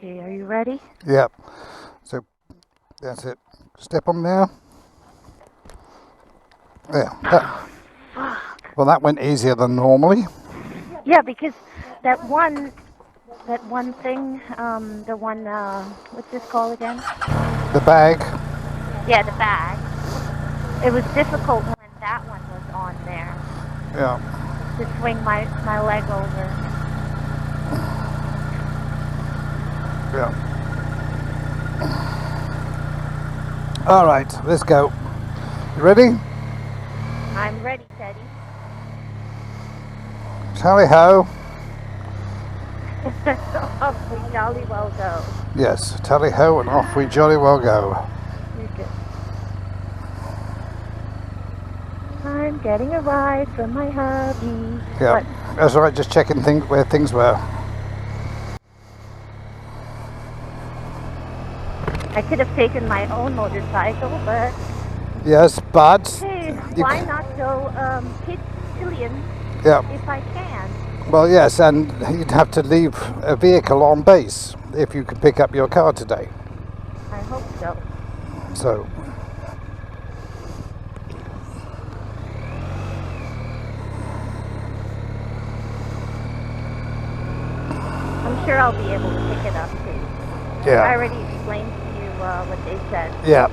Okay, are you ready? Yep. So that's it. Step on there. There. Well, that went easier than normally. Yeah, because that one thing, the one, what's this called again? The bag. Yeah, the bag. It was difficult when that one was on there Yeah. to swing my leg over. Yeah. All right, let's go. You ready? I'm ready, Teddy. Tally ho. Off we jolly well go. Yes, tally ho, and off we jolly well go. You're good. I'm getting a ride from my hubby. Yeah, What? that's all right. Just checking where things were. I could have taken my own motorcycle, but Yes, but hey, why not go pillion yeah. if I can? Well, yes, and you'd have to leave a vehicle on base if you could pick up your car today. I hope so. So. I'm sure I'll be able to pick it up too. Yeah. I already explained to you what they said. Yeah.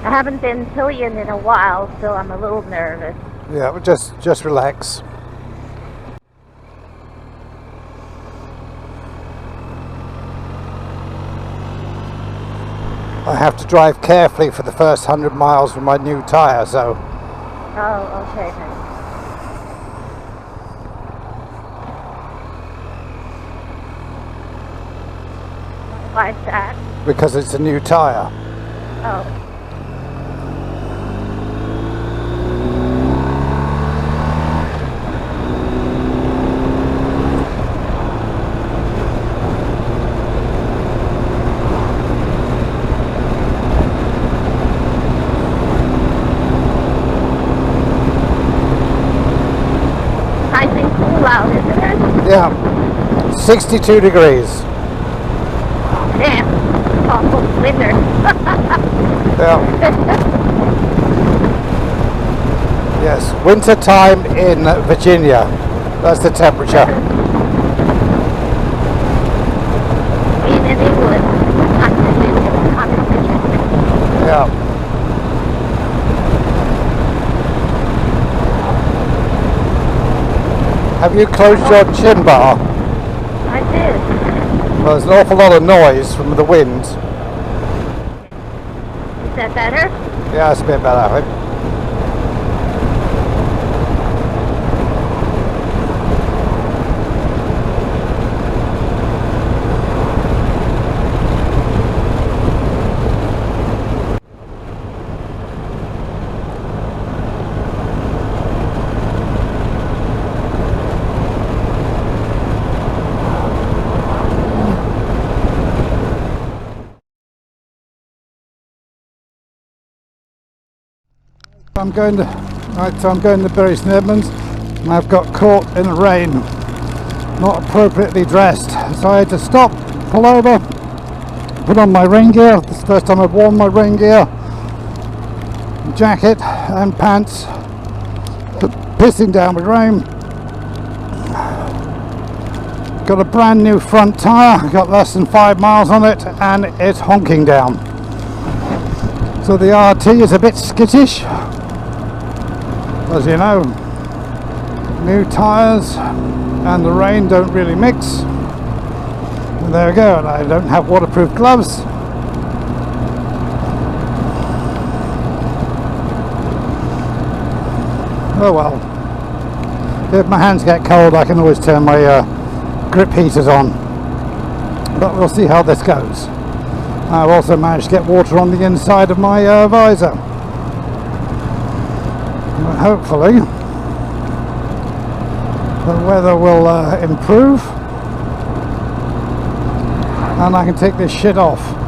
I haven't been pillion in a while, so I'm a little nervous. Yeah, but just relax. I have to drive carefully for the first 100 miles with my new tyre, so. Oh, okay then. Why is that? Because it's a new tyre. Oh. Nice and cool out, isn't it? Yeah. 62 degrees. Damn. Almost winter. Yeah. Yes, winter time in Virginia. That's the temperature. In England. Not Virginia. Yeah. Have you closed your chin bar? I did. Well, there's an awful lot of noise from the wind. Is that better? Yeah, it's a bit better, I think. I'm going to Bury St Edmunds, and I've got caught in the rain, not appropriately dressed, so I had to stop, pull over, put on my rain gear. This is the first time I've worn my rain gear, jacket and pants, pissing down with rain. Got a brand new front tyre, got less than 5 miles on it, and it's honking down. So the RT is a bit skittish. As you know, new tyres and the rain don't really mix. And there we go, and I don't have waterproof gloves. Oh well. If my hands get cold, I can always turn my grip heaters on. But we'll see how this goes. I've also managed to get water on the inside of my visor. But hopefully the weather will improve and I can take this shit off.